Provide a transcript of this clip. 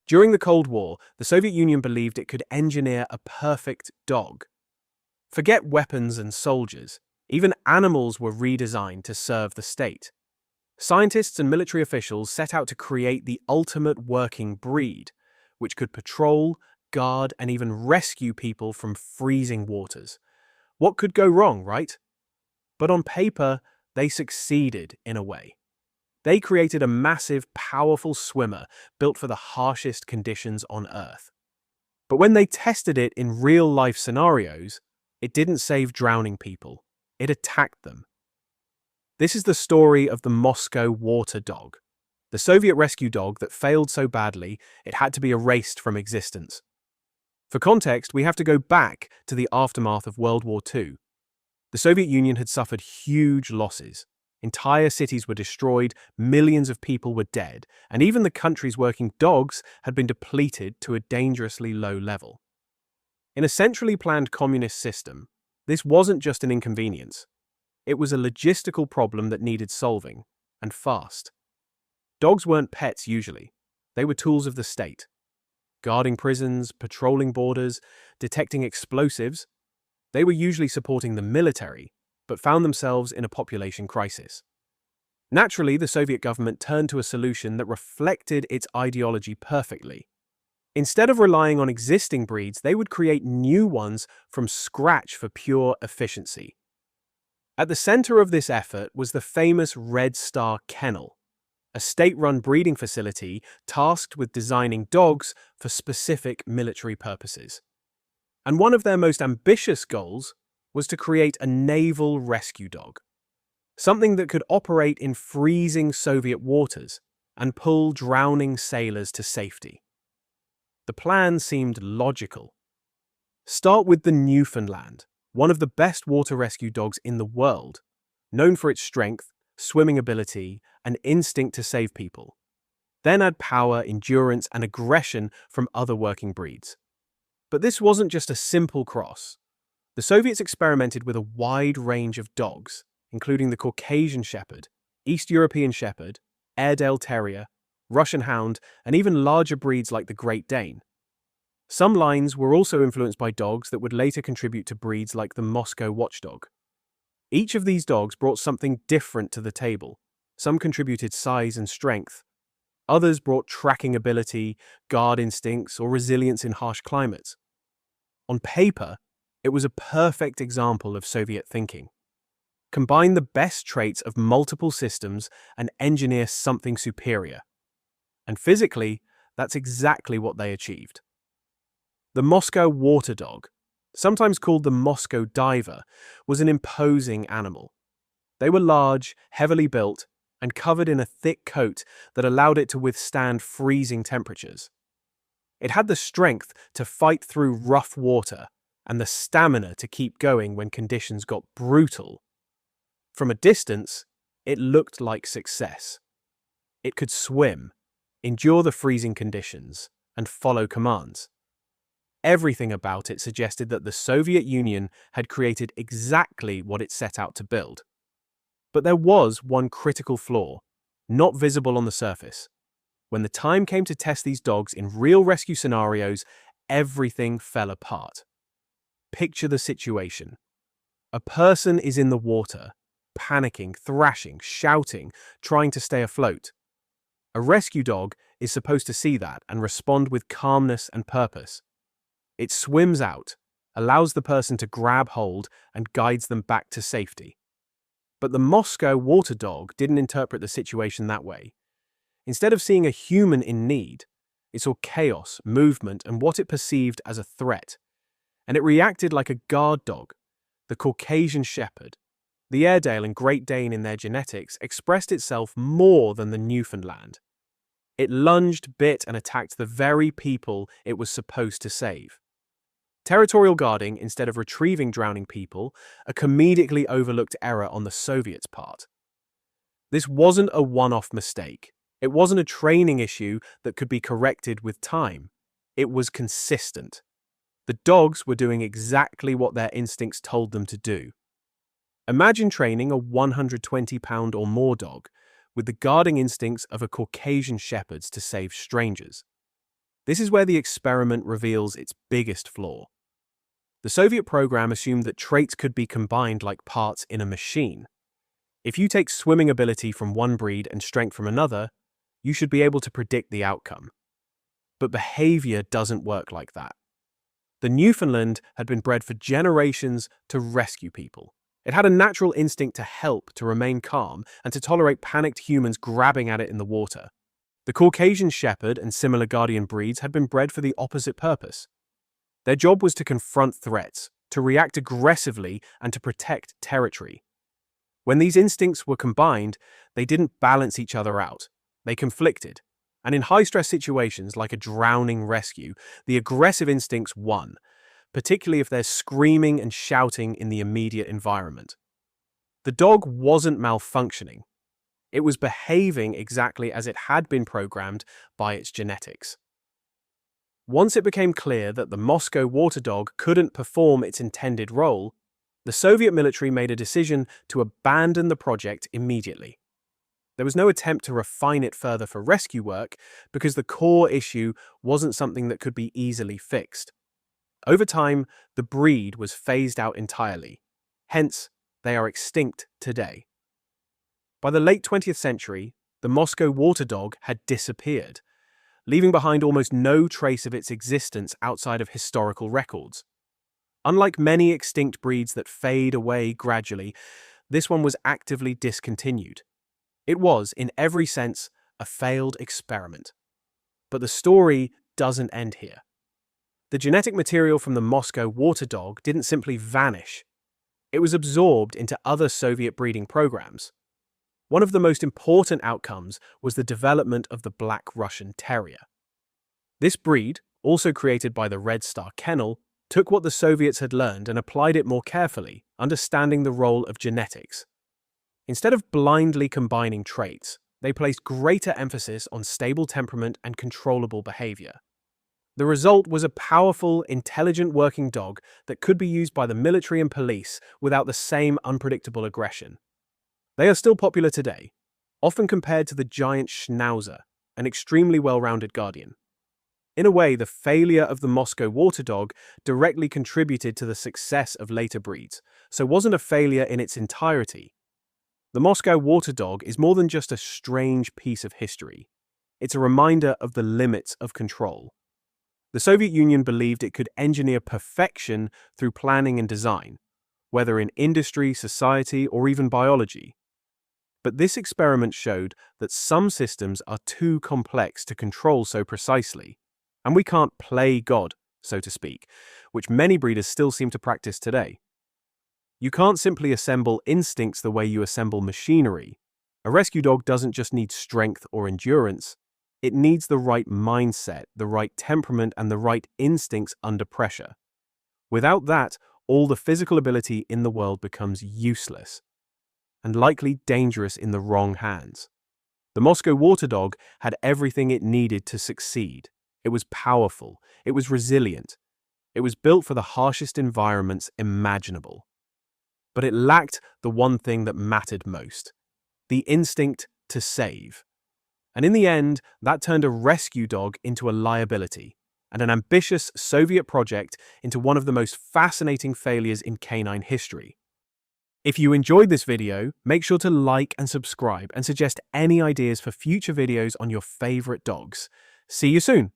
During the Cold War, the Soviet Union believed it could engineer a perfect dog. Forget weapons and soldiers, even animals were redesigned to serve the state. Scientists and military officials set out to create the ultimate working breed, which could patrol, guard, and even rescue people from freezing waters. What could go wrong, right? But on paper, they succeeded in a way. They created a massive, powerful swimmer built for the harshest conditions on Earth. But when they tested it in real-life scenarios, it didn't save drowning people. It attacked them. This is the story of the Moscow water dog, the Soviet rescue dog that failed so badly it had to be erased from existence. For context, we have to go back to the aftermath of World War II. The Soviet Union had suffered huge losses. Entire cities were destroyed, millions of people were dead, and even the country's working dogs had been depleted to a dangerously low level. In a centrally planned communist system, this wasn't just an inconvenience. It was a logistical problem that needed solving, and fast. Dogs weren't pets usually. They were tools of the state. Guarding prisons, patrolling borders, detecting explosives. They were usually supporting the military, but found themselves in a population crisis. Naturally, the Soviet government turned to a solution that reflected its ideology perfectly. Instead of relying on existing breeds, they would create new ones from scratch for pure efficiency. At the center of this effort was the famous Red Star Kennel, a state-run breeding facility tasked with designing dogs for specific military purposes. And one of their most ambitious goals was to create a naval rescue dog, something that could operate in freezing Soviet waters and pull drowning sailors to safety. The plan seemed logical. Start with the Newfoundland, one of the best water rescue dogs in the world, known for its strength, swimming ability, and instinct to save people. Then add power, endurance, and aggression from other working breeds. But this wasn't just a simple cross. The Soviets experimented with a wide range of dogs, including the Caucasian Shepherd, East European Shepherd, Airedale Terrier, Russian Hound, and even larger breeds like the Great Dane. Some lines were also influenced by dogs that would later contribute to breeds like the Moscow Watchdog. Each of these dogs brought something different to the table. Some contributed size and strength. Others brought tracking ability, guard instincts, or resilience in harsh climates. On paper, it was a perfect example of Soviet thinking. Combine the best traits of multiple systems and engineer something superior. And physically, that's exactly what they achieved. The Moscow water dog, sometimes called the Moscow diver, was an imposing animal. They were large, heavily built, and covered in a thick coat that allowed it to withstand freezing temperatures. It had the strength to fight through rough water and the stamina to keep going when conditions got brutal. From a distance, it looked like success. It could swim, endure the freezing conditions, and follow commands. Everything about it suggested that the Soviet Union had created exactly what it set out to build. But there was one critical flaw, not visible on the surface. When the time came to test these dogs in real rescue scenarios, everything fell apart. Picture the situation. A person is in the water, panicking, thrashing, shouting, trying to stay afloat. A rescue dog is supposed to see that and respond with calmness and purpose. It swims out, allows the person to grab hold, and guides them back to safety. But the Moscow water dog didn't interpret the situation that way. Instead of seeing a human in need, it saw chaos, movement, and what it perceived as a threat. And it reacted like a guard dog. The Caucasian Shepherd, the Airedale and Great Dane in their genetics, expressed itself more than the Newfoundland. It lunged, bit, and attacked the very people it was supposed to save. Territorial guarding instead of retrieving drowning people, a comedically overlooked error on the Soviets' part. This wasn't a one-off mistake. It wasn't a training issue that could be corrected with time. It was consistent. The dogs were doing exactly what their instincts told them to do. Imagine training a 120-pound or more dog with the guarding instincts of a Caucasian Shepherd's to save strangers. This is where the experiment reveals its biggest flaw. The Soviet program assumed that traits could be combined like parts in a machine. If you take swimming ability from one breed and strength from another, you should be able to predict the outcome. But behavior doesn't work like that. The Newfoundland had been bred for generations to rescue people. It had a natural instinct to help, to remain calm, and to tolerate panicked humans grabbing at it in the water. The Caucasian Shepherd and similar guardian breeds had been bred for the opposite purpose. Their job was to confront threats, to react aggressively, and to protect territory. When these instincts were combined, they didn't balance each other out. They conflicted. And in high-stress situations like a drowning rescue, the aggressive instincts won, particularly if there's screaming and shouting in the immediate environment. The dog wasn't malfunctioning. It was behaving exactly as it had been programmed by its genetics. Once it became clear that the Moscow water dog couldn't perform its intended role, the Soviet military made a decision to abandon the project immediately. There was no attempt to refine it further for rescue work because the core issue wasn't something that could be easily fixed. Over time, the breed was phased out entirely. Hence, they are extinct today. By the late 20th century, the Moscow water dog had disappeared, leaving behind almost no trace of its existence outside of historical records. Unlike many extinct breeds that fade away gradually, this one was actively discontinued. It was, in every sense, a failed experiment. But the story doesn't end here. The genetic material from the Moscow water dog didn't simply vanish. It was absorbed into other Soviet breeding programs. One of the most important outcomes was the development of the Black Russian Terrier. This breed, also created by the Red Star Kennel, took what the Soviets had learned and applied it more carefully, understanding the role of genetics. Instead of blindly combining traits, they placed greater emphasis on stable temperament and controllable behavior. The result was a powerful, intelligent working dog that could be used by the military and police without the same unpredictable aggression. They are still popular today, often compared to the giant Schnauzer, an extremely well-rounded guardian. In a way, the failure of the Moscow water dog directly contributed to the success of later breeds, so wasn't a failure in its entirety. The Moscow water dog is more than just a strange piece of history. It's a reminder of the limits of control. The Soviet Union believed it could engineer perfection through planning and design, whether in industry, society, or even biology. But this experiment showed that some systems are too complex to control so precisely, and we can't play God, so to speak, which many breeders still seem to practice today. You can't simply assemble instincts the way you assemble machinery. A rescue dog doesn't just need strength or endurance. It needs the right mindset, the right temperament, and the right instincts under pressure. Without that, all the physical ability in the world becomes useless, and likely dangerous in the wrong hands. The Moscow water dog had everything it needed to succeed. It was powerful. It was resilient. It was built for the harshest environments imaginable. But it lacked the one thing that mattered most: the instinct to save. And in the end, that turned a rescue dog into a liability, and an ambitious Soviet project into one of the most fascinating failures in canine history. If you enjoyed this video, make sure to like and subscribe and suggest any ideas for future videos on your favorite dogs. See you soon!